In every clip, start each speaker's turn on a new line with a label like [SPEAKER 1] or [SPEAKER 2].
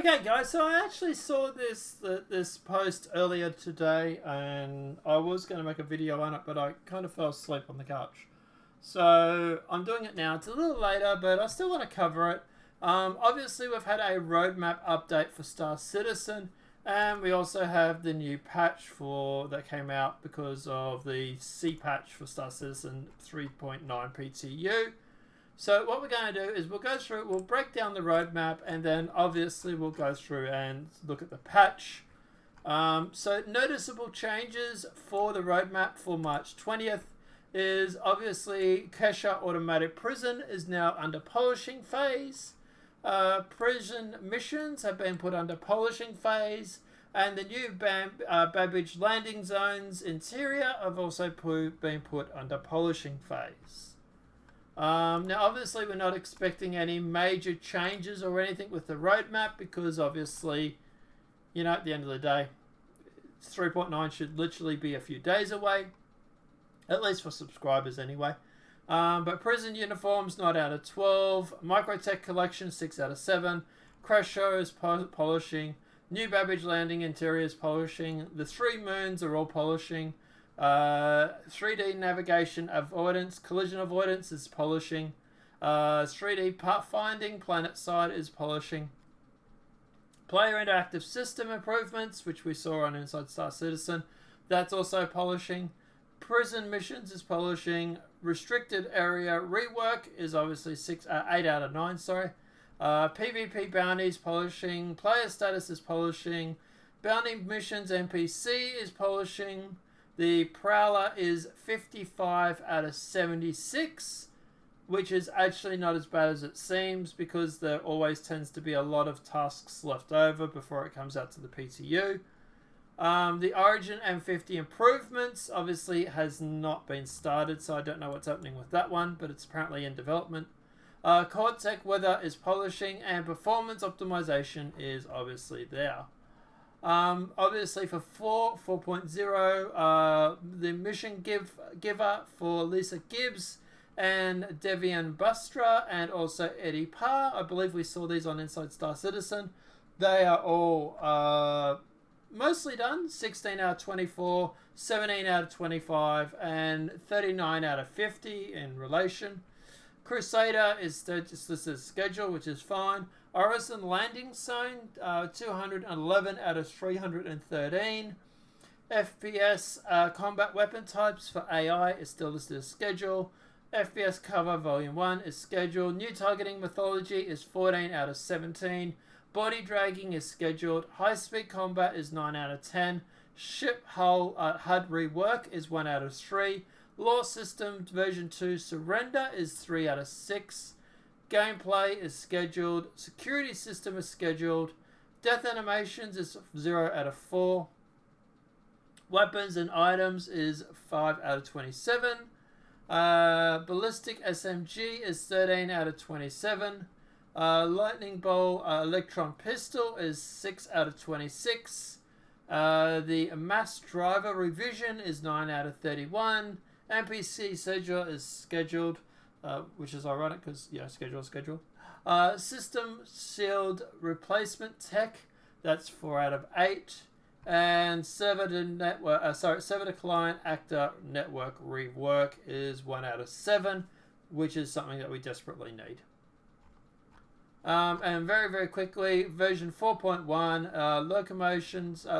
[SPEAKER 1] Okay, guys. So I actually saw this post earlier today, and I was going to make a video on it, but I kind of fell asleep on the couch. So I'm doing it now. It's a little later, but I still want to cover it. Obviously, we've had a roadmap update for Star Citizen, and we also have the new patch that came out because of the C patch for Star Citizen 3.9 PTU. So what we're going to do is we'll go through, we'll break down the roadmap, and then obviously we'll go through and look at the patch. So noticeable changes for the roadmap for March 20th is obviously Kesha Automatic Prison is now under polishing phase. Prison missions have been put under polishing phase, and the new Babbage landing zones interior have also been put under polishing phase. Now obviously we're not expecting any major changes or anything with the roadmap because obviously, you know, at the end of the day, 3.9 should literally be a few days away, at least for subscribers anyway. But prison uniforms 9 out of 12, Microtech collection 6 out of 7, Crash Show is polishing, new Babbage landing interiors polishing, the 3 moons are all polishing. 3D navigation avoidance, collision avoidance is polishing. 3D pathfinding, planet side is polishing. Player interactive system improvements, which we saw on Inside Star Citizen, that's also polishing. Prison missions is polishing. Restricted area rework is obviously 8 out of 9. Sorry. PvP bounties polishing. Player status is polishing. Bounty missions NPC is polishing. The Prowler is 55 out of 76, which is actually not as bad as it seems because there always tends to be a lot of tasks left over before it comes out to the PTU. The Origin M50 improvements obviously has not been started, so I don't know what's happening with that one, but it's apparently in development. Cortec weather is polishing, and performance optimization is obviously there. Obviously for 4.0, the mission giver for Lisa Gibbs and Devian Bustra and also Eddie Parr. I believe we saw these on Inside Star Citizen. They are all mostly done. 16 out of 24, 17 out of 25, and 39 out of 50 in relation. Crusader is just listed as schedule, which is fine. Orison Landing Zone, 211 out of 313. FPS combat weapon types for AI is still listed as schedule. FPS cover volume 1 is scheduled. New targeting mythology is 14 out of 17. Body dragging is scheduled. High speed combat is 9 out of 10. Ship hull HUD rework is 1 out of 3. Law system version 2 surrender is 3 out of 6. Gameplay is scheduled. Security system is scheduled. Death animations is 0 out of 4. Weapons and items is 5 out of 27. Ballistic SMG is 13 out of 27. Lightning Bolt Electron Pistol is 6 out of 26. The Mass Driver Revision is 9 out of 31. NPC Seja is scheduled, which is ironic because, yeah, schedule. System Shield Replacement Tech, that's 4 out of 8. And server to client actor network rework is 1 out of 7, which is something that we desperately need. And very, very quickly, version 4.1,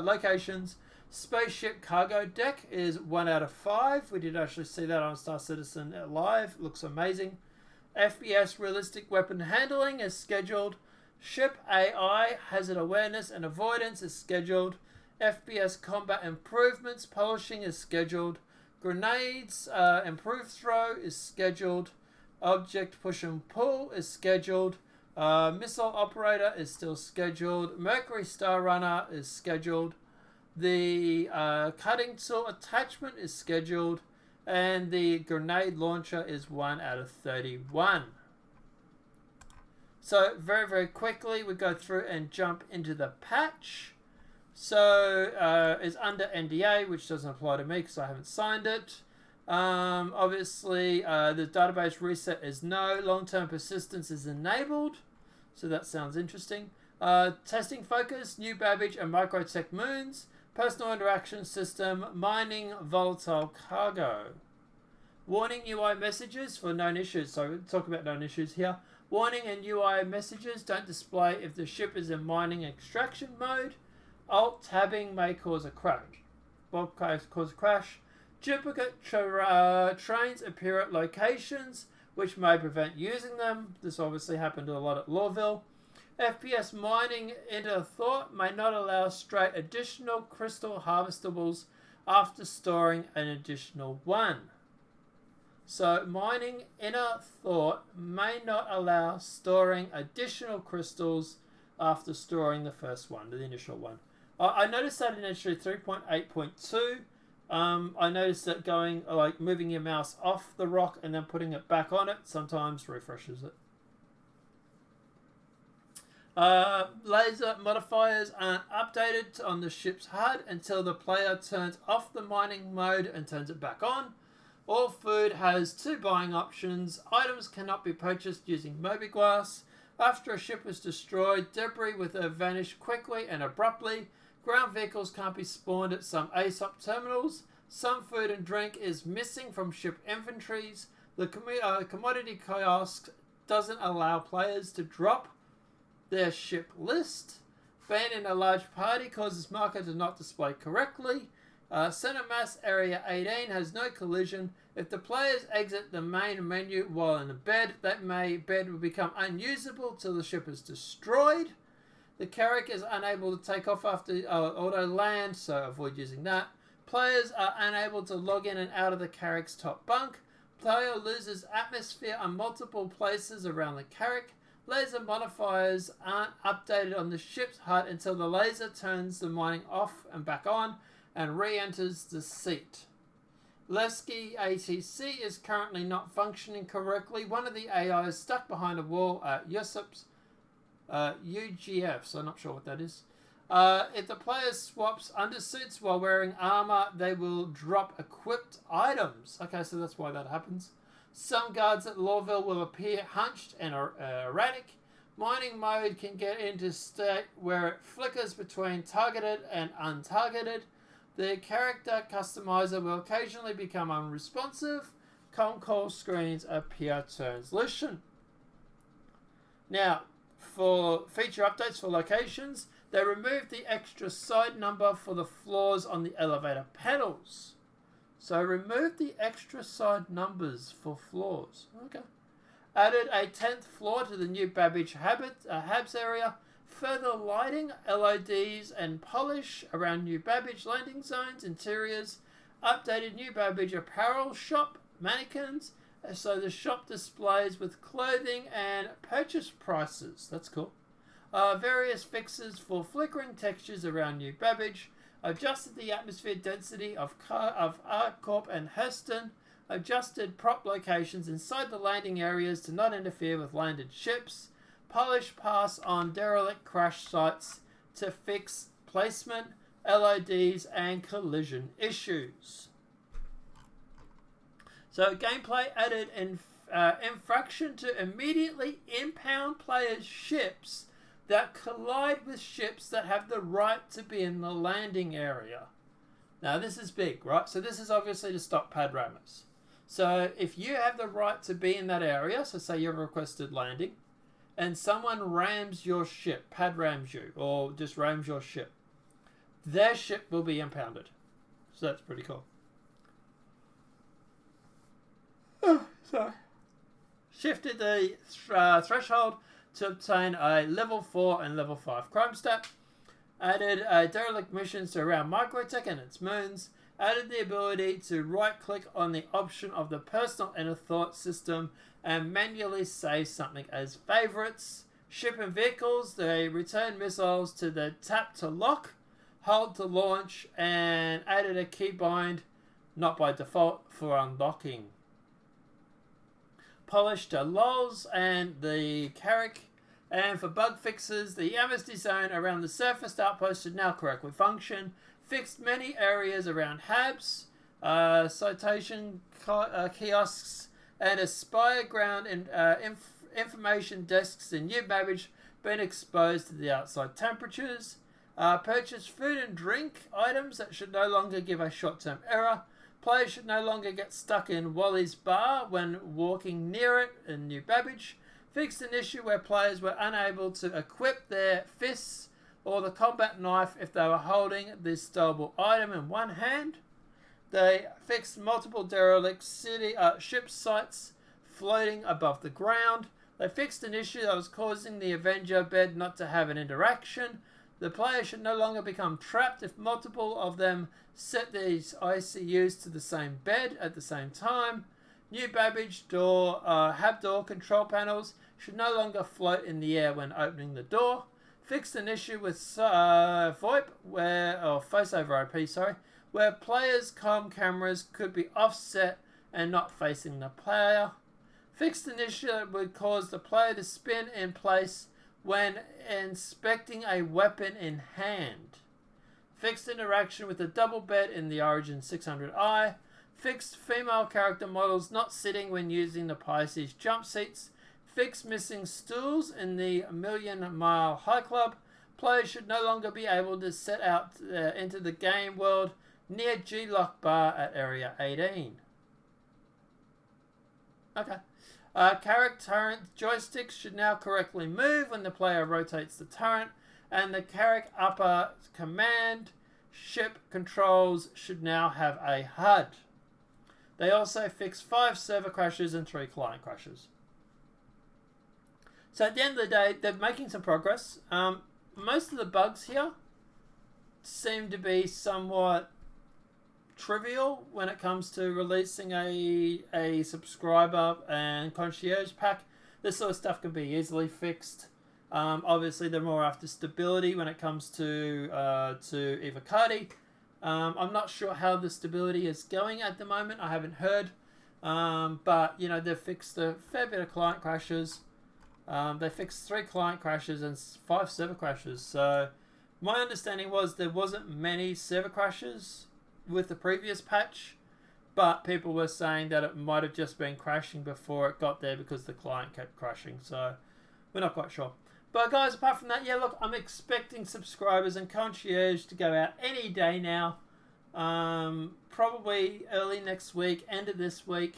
[SPEAKER 1] locations, spaceship cargo deck is 1 out of 5. We did actually see that on Star Citizen Live. Looks amazing. FPS realistic weapon handling is scheduled. Ship AI hazard awareness and avoidance is scheduled. FPS combat improvements polishing is scheduled. Grenades improved throw is scheduled. Object push and pull is scheduled. Missile operator is still scheduled. Mercury Star Runner is scheduled. The cutting tool attachment is scheduled. And the grenade launcher is 1 out of 31. So very, very quickly we go through and jump into the patch. So it's under NDA, which doesn't apply to me because I haven't signed it. Obviously, the database reset is no. Long-term persistence is enabled. So that sounds interesting. Testing focus, new Babbage and microtech moons, personal interaction system, mining volatile cargo. Warning UI messages for known issues. So we'll talk about known issues here. Warning and UI messages don't display if the ship is in mining extraction mode. Alt tabbing may cause a crash. Cause a crash. Duplicate trains appear at locations which may prevent using them. This obviously happened a lot at Lawville. FPS mining inner thought may not allow straight additional crystal harvestables after storing an additional one. So mining inner thought may not allow storing additional crystals after storing the first one, the initial one. I noticed that in entry 3.8.2. I noticed that moving your mouse off the rock and then putting it back on it sometimes refreshes it. Laser modifiers aren't updated on the ship's HUD until the player turns off the mining mode and turns it back on. All food has 2 buying options. Items cannot be purchased using Mobiglass. After a ship is destroyed, debris will vanish quickly and abruptly. Ground vehicles can't be spawned at some ASOP terminals. Some food and drink is missing from ship inventories. The commodity kiosk doesn't allow players to drop their ship list. Being in a large party causes marker to not display correctly. Center mass area 18 has no collision. If the players exit the main menu while in the bed, bed will become unusable till the ship is destroyed. The carrack is unable to take off after auto land, so avoid using that. Players are unable to log in and out of the carrack's top bunk. Player loses atmosphere on multiple places around the carrack. Laser modifiers aren't updated on the ship's HUD until the laser turns the mining off and back on and re-enters the seat. Levski ATC is currently not functioning correctly. One of the AI is stuck behind a wall at Yusup's UGF, so I'm not sure what that is. If the player swaps undersuits while wearing armor, they will drop equipped items. Okay, so that's why that happens. Some guards at Lawville will appear hunched and erratic. Mining mode can get into state where it flickers between targeted and untargeted. The character customizer will occasionally become unresponsive. Call screens appear translucent. Now, for feature updates for locations, they removed the extra side number for the floors on the elevator panels. So remove the extra side numbers for floors. Okay. Added a 10th floor to the new Babbage Habs area. Further lighting, LEDs and polish around new Babbage landing zones, interiors. Updated new Babbage apparel shop, mannequins. So the shop displays with clothing and purchase prices. That's cool. Various fixes for flickering textures around new Babbage. Adjusted the atmosphere density of ArcCorp and Hurston. Adjusted prop locations inside the landing areas to not interfere with landed ships. Polish pass on derelict crash sites to fix placement, LODs, and collision issues. So gameplay added infraction to immediately impound players' ships that collide with ships that have the right to be in the landing area. Now this is big, right? So this is obviously to stop pad rammers. So if you have the right to be in that area, so say you've requested landing, and someone rams your ship, pad rams you, or just rams your ship, their ship will be impounded. So that's pretty cool. Sorry. Shifted the threshold to obtain a level 4 and level 5 crime stat. Added derelict missions to around Microtech and its moons. Added the ability to right click on the option of the personal inner thought system and manually save something as favorites. Ship and vehicles, they return missiles to the tap to lock, hold to launch, and added a keybind, not by default, for unlocking. Polished lulls and the carrack. And for bug fixes, the amnesty zone around the surfaced outpost should now correctly function. Fixed many areas around Habs, citation kiosks, and Aspire ground and information desks in New Babbage been exposed to the outside temperatures. Purchase food and drink items that should no longer give a short-term error. Players should no longer get stuck in Wally's bar when walking near it in New Babbage. Fixed an issue where players were unable to equip their fists or the combat knife if they were holding this stowable item in one hand. They fixed multiple derelict ship sites floating above the ground. They fixed an issue that was causing the Avenger bed not to have an interaction. The player should no longer become trapped if multiple of them set these ICUs to the same bed at the same time. New Babbage door, hab door control panels should no longer float in the air when opening the door. Fixed an issue with VoIP, Face over IP, where players' comm cameras could be offset and not facing the player. Fixed an issue that would cause the player to spin in place when inspecting a weapon in hand. Fixed interaction with the double bed in the Origin 600i. Fixed female character models not sitting when using the Pisces jump seats. Fixed missing stools in the Million Mile High Club. Players should no longer be able to set out into the game world near G-Lock Bar at Area 18. Okay. Carrack turret joysticks should now correctly move when the player rotates the turret, and the Carrack upper command ship controls should now have a HUD. They also fixed 5 server crashes and 3 client crashes. So at the end of the day, they're making some progress. Most of the bugs here seem to be somewhat trivial when it comes to releasing a subscriber and concierge pack. This sort of stuff can be easily fixed. Obviously, they're more after stability when it comes to EVO Cardi. I'm not sure how the stability is going at the moment. I haven't heard. But, you know, they've fixed a fair bit of client crashes. They fixed 3 client crashes and 5 server crashes. So my understanding was there wasn't many server crashes with the previous patch, but people were saying that it might have just been crashing before it got there because the client kept crashing. So we're not quite sure. But guys, apart from that, yeah, look, I'm expecting subscribers and concierge to go out any day now. Probably early next week, end of this week.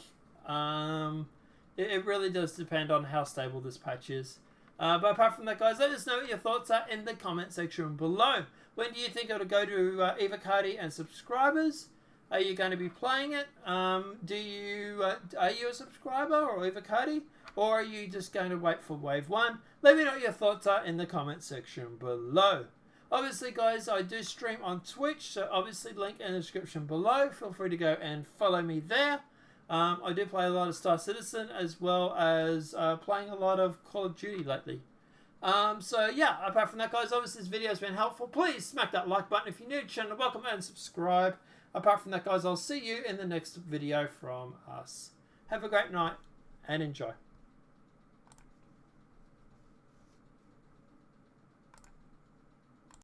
[SPEAKER 1] It really does depend on how stable this patch is. But apart from that, guys, let us know what your thoughts are in the comment section below. When do you think it'll go to EVO Cardi and subscribers? Are you going to be playing it? Are you a subscriber or EVO Cardi? Or are you just going to wait for Wave 1? Let me know what your thoughts are in the comment section below. Obviously, guys, I do stream on Twitch, so obviously link in the description below. Feel free to go and follow me there. I do play a lot of Star Citizen as well as playing a lot of Call of Duty lately. So yeah, apart from that, guys, obviously this video has been helpful. Please smack that like button if you're new to the channel. Welcome and subscribe. Apart from that, guys, I'll see you in the next video from us. Have a great night and enjoy.